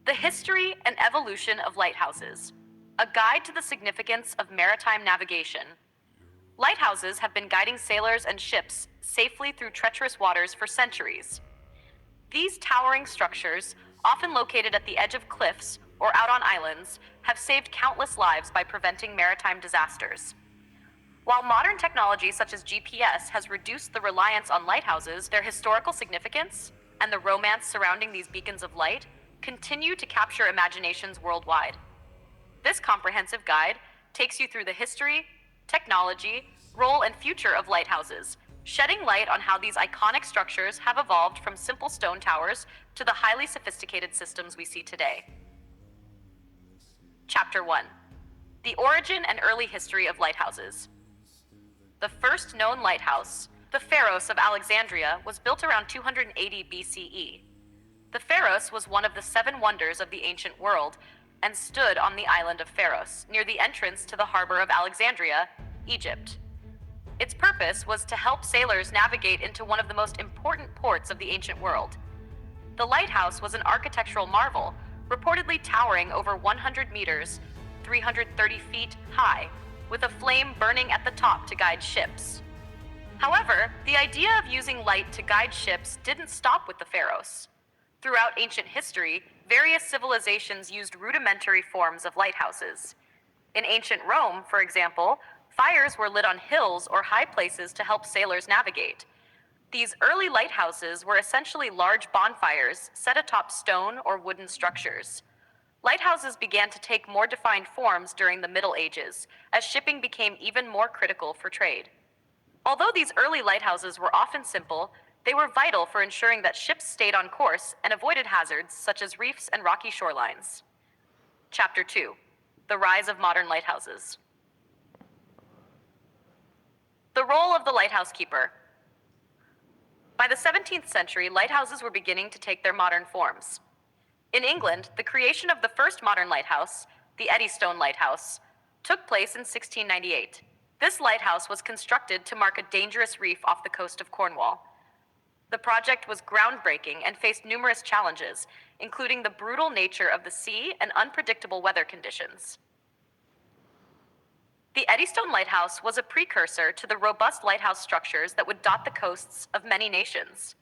The History and Evolution of Lighthouses, a guide to the significance of maritime navigation. Lighthouses have been guiding sailors and ships safely through treacherous waters for centuries. These towering structures, often located at the edge of cliffs or out on islands, have saved countless lives by preventing maritime disasters. While modern technology such as GPS has reduced the reliance on lighthouses, their historical significance and the romance surrounding these beacons of light continue to capture imaginations worldwide. This comprehensive guide takes you through the history, technology, role, and future of lighthouses, shedding light on how these iconic structures have evolved from simple stone towers to the highly sophisticated systems we see today. Chapter 1: The Origin and Early History of Lighthouses. The first known lighthouse, the Pharos of Alexandria, was built around 280 BCE. The Pharos was one of the 7 wonders of the ancient world and stood on the island of Pharos, near the entrance to the harbor of Alexandria, Egypt. Its purpose was to help sailors navigate into one of the most important ports of the ancient world. The lighthouse was an architectural marvel, reportedly towering over 100 meters, 330 feet high, with a flame burning at the top to guide ships. However, the idea of using light to guide ships didn't stop with the Pharos. Throughout ancient history, various civilizations used rudimentary forms of lighthouses. In ancient Rome, for example, fires were lit on hills or high places to help sailors navigate. These early lighthouses were essentially large bonfires set atop stone or wooden structures. Lighthouses began to take more defined forms during the Middle Ages, as shipping became even more critical for trade. Although these early lighthouses were often simple, they were vital for ensuring that ships stayed on course and avoided hazards such as reefs and rocky shorelines. Chapter 2: The Rise of Modern Lighthouses. The role of the lighthouse keeper. By the 17th century, lighthouses were beginning to take their modern forms. In England, the creation of the first modern lighthouse, the Eddystone Lighthouse, took place in 1698. This lighthouse was constructed to mark a dangerous reef off the coast of Cornwall. The project was groundbreaking and faced numerous challenges, including the brutal nature of the sea and unpredictable weather conditions. The Eddystone Lighthouse was a precursor to the robust lighthouse structures that would dot the coasts of many nations.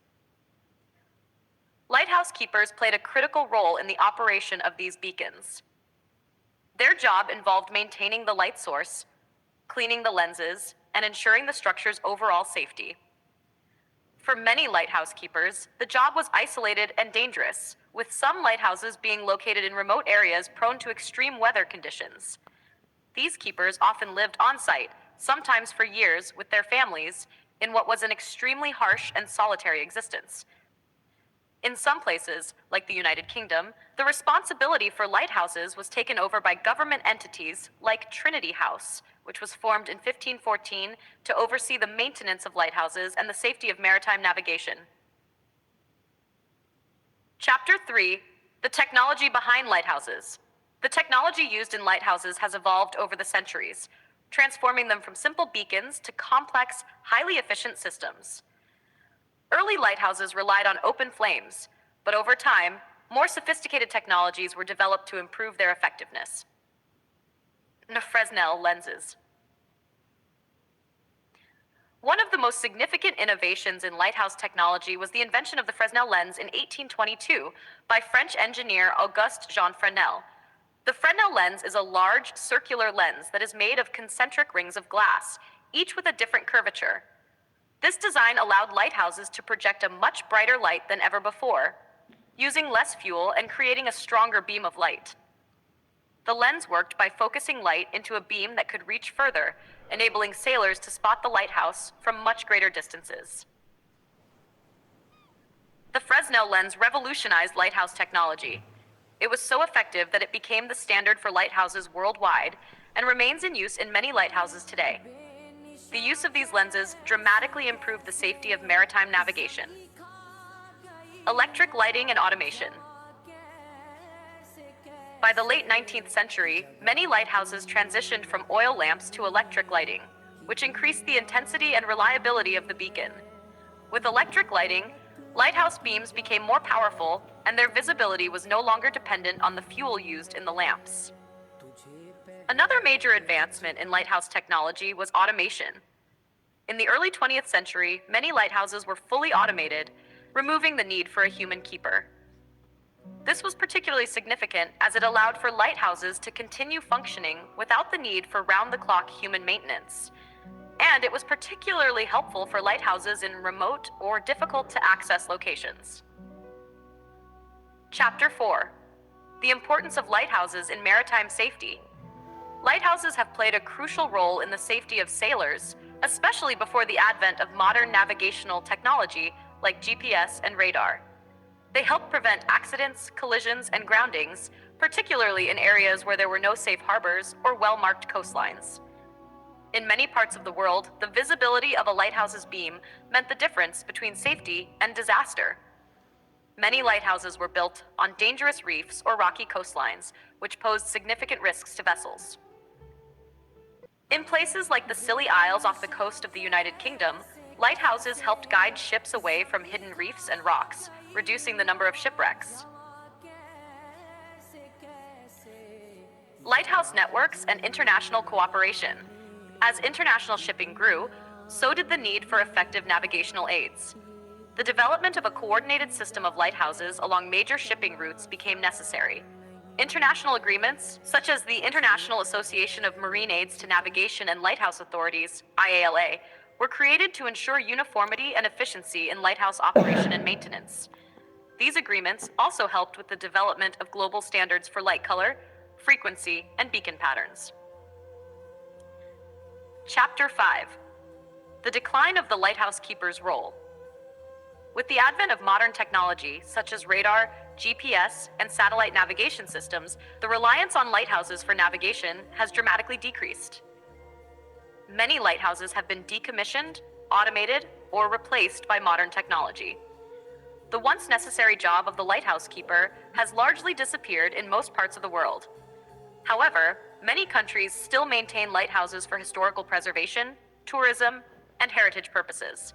Lighthouse keepers played a critical role in the operation of these beacons. Their job involved maintaining the light source, cleaning the lenses, and ensuring the structure's overall safety. For many lighthouse keepers, the job was isolated and dangerous, with some lighthouses being located in remote areas prone to extreme weather conditions. These keepers often lived on-site, sometimes for years, with their families, in what was an extremely harsh and solitary existence. In some places, like the United Kingdom, the responsibility for lighthouses was taken over by government entities like Trinity House, which was formed in 1514 to oversee the maintenance of lighthouses and the safety of maritime navigation. Chapter 3: The Technology Behind Lighthouses. The technology used in lighthouses has evolved over the centuries, transforming them from simple beacons to complex, highly efficient systems. Early lighthouses relied on open flames, but over time, more sophisticated technologies were developed to improve their effectiveness. Fresnel lenses. One of the most significant innovations in lighthouse technology was the invention of the Fresnel lens in 1822 by French engineer Auguste Jean Fresnel. The Fresnel lens is a large, circular lens that is made of concentric rings of glass, each with a different curvature. This design allowed lighthouses to project a much brighter light than ever before, using less fuel and creating a stronger beam of light. The lens worked by focusing light into a beam that could reach further, enabling sailors to spot the lighthouse from much greater distances. The Fresnel lens revolutionized lighthouse technology. It was so effective that it became the standard for lighthouses worldwide and remains in use in many lighthouses today. The use of these lenses dramatically improved the safety of maritime navigation. Electric lighting and automation. By the late 19th century, many lighthouses transitioned from oil lamps to electric lighting, which increased the intensity and reliability of the beacon. With electric lighting, Lighthouse beams became more powerful, and their visibility was no longer dependent on the fuel used in the lamps. Another major advancement in lighthouse technology was automation. In the early 20th century, many lighthouses were fully automated, removing the need for a human keeper. This was particularly significant as it allowed for lighthouses to continue functioning without the need for round-the-clock human maintenance. And it was particularly helpful for lighthouses in remote or difficult-to-access locations. Chapter 4. The importance of lighthouses in maritime safety. Lighthouses have played a crucial role in the safety of sailors, especially before the advent of modern navigational technology like GPS and radar. They help prevent accidents, collisions, and groundings, particularly in areas where there were no safe harbors or well-marked coastlines. In many parts of the world, the visibility of a lighthouse's beam meant the difference between safety and disaster. Many lighthouses were built on dangerous reefs or rocky coastlines, which posed significant risks to vessels. In places like the Scilly Isles off the coast of the United Kingdom, lighthouses helped guide ships away from hidden reefs and rocks, reducing the number of shipwrecks. Lighthouse networks and international cooperation. As international shipping grew, so did the need for effective navigational aids. The development of a coordinated system of lighthouses along major shipping routes became necessary. International agreements, such as the International Association of Marine Aids to Navigation and Lighthouse Authorities, IALA, were created to ensure uniformity and efficiency in lighthouse operation and maintenance. These agreements also helped with the development of global standards for light color, frequency, and beacon patterns. Chapter 5. The decline of the lighthouse keeper's role. With the advent of modern technology, such as radar, GPS, and satellite navigation systems, the reliance on lighthouses for navigation has dramatically decreased. Many lighthouses have been decommissioned, automated, or replaced by modern technology. The once necessary job of the lighthouse keeper has largely disappeared in most parts of the world. However, many countries still maintain lighthouses for historical preservation, tourism, and heritage purposes.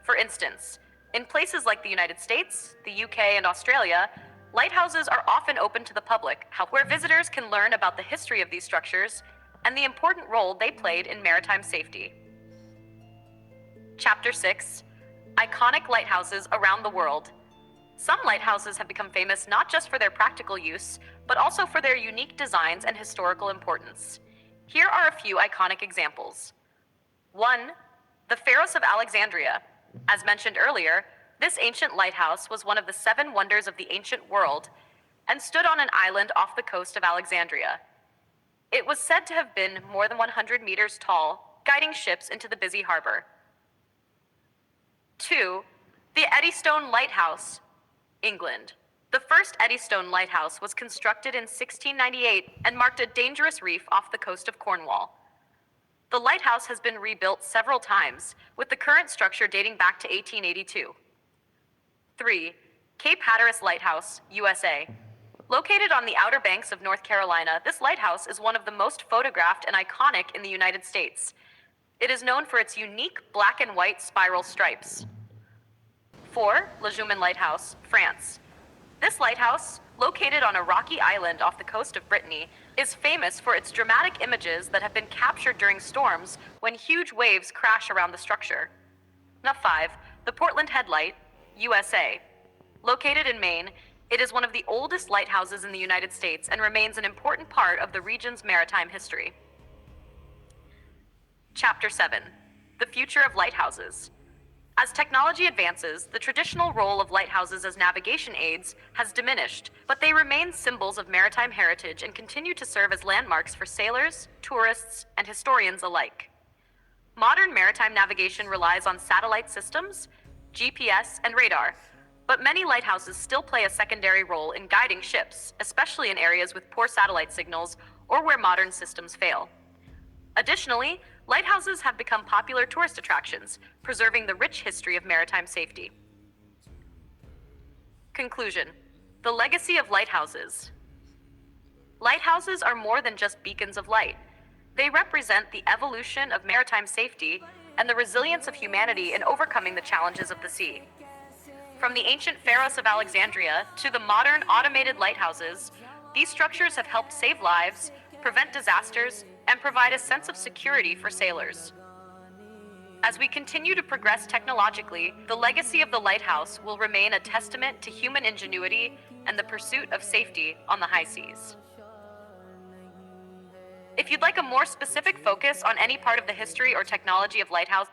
For instance, in places like the United States, the UK, and Australia, lighthouses are often open to the public, where visitors can learn about the history of these structures and the important role they played in maritime safety. Chapter 6. Iconic lighthouses around the world. Some lighthouses have become famous not just for their practical use, but also for their unique designs and historical importance. Here are a few iconic examples. 1. The Pharos of Alexandria. As mentioned earlier, this ancient lighthouse was one of the 7 wonders of the ancient world and stood on an island off the coast of Alexandria. It was said to have been more than 100 meters tall, guiding ships into the busy harbor. 2. The Eddystone Lighthouse, England. The first Eddystone Lighthouse was constructed in 1698 and marked a dangerous reef off the coast of Cornwall. The lighthouse has been rebuilt several times, with the current structure dating back to 1882. 3. Cape Hatteras Lighthouse, USA. Located on the Outer Banks of North Carolina, this lighthouse is one of the most photographed and iconic in the United States. It is known for its unique black and white spiral stripes. 4. Le Jumen Lighthouse, France. This lighthouse, located on a rocky island off the coast of Brittany, is famous for its dramatic images that have been captured during storms when huge waves crash around the structure. 5. The Portland Headlight, USA. Located in Maine, it is one of the oldest lighthouses in the United States and remains an important part of the region's maritime history. Chapter 7. The Future of Lighthouses. As technology advances, the traditional role of lighthouses as navigation aids has diminished, but they remain symbols of maritime heritage and continue to serve as landmarks for sailors, tourists, and historians alike. Modern maritime navigation relies on satellite systems, GPS, and radar, but many lighthouses still play a secondary role in guiding ships, especially in areas with poor satellite signals or where modern systems fail. Additionally, lighthouses have become popular tourist attractions, preserving the rich history of maritime safety. Conclusion. The legacy of lighthouses. Lighthouses are more than just beacons of light. They represent the evolution of maritime safety and the resilience of humanity in overcoming the challenges of the sea. From the ancient Pharos of Alexandria to the modern automated lighthouses, these structures have helped save lives, prevent disasters, and provide a sense of security for sailors. As we continue to progress technologically, the legacy of the lighthouse will remain a testament to human ingenuity and the pursuit of safety on the high seas. If you'd like a more specific focus on any part of the history or technology of lighthouses,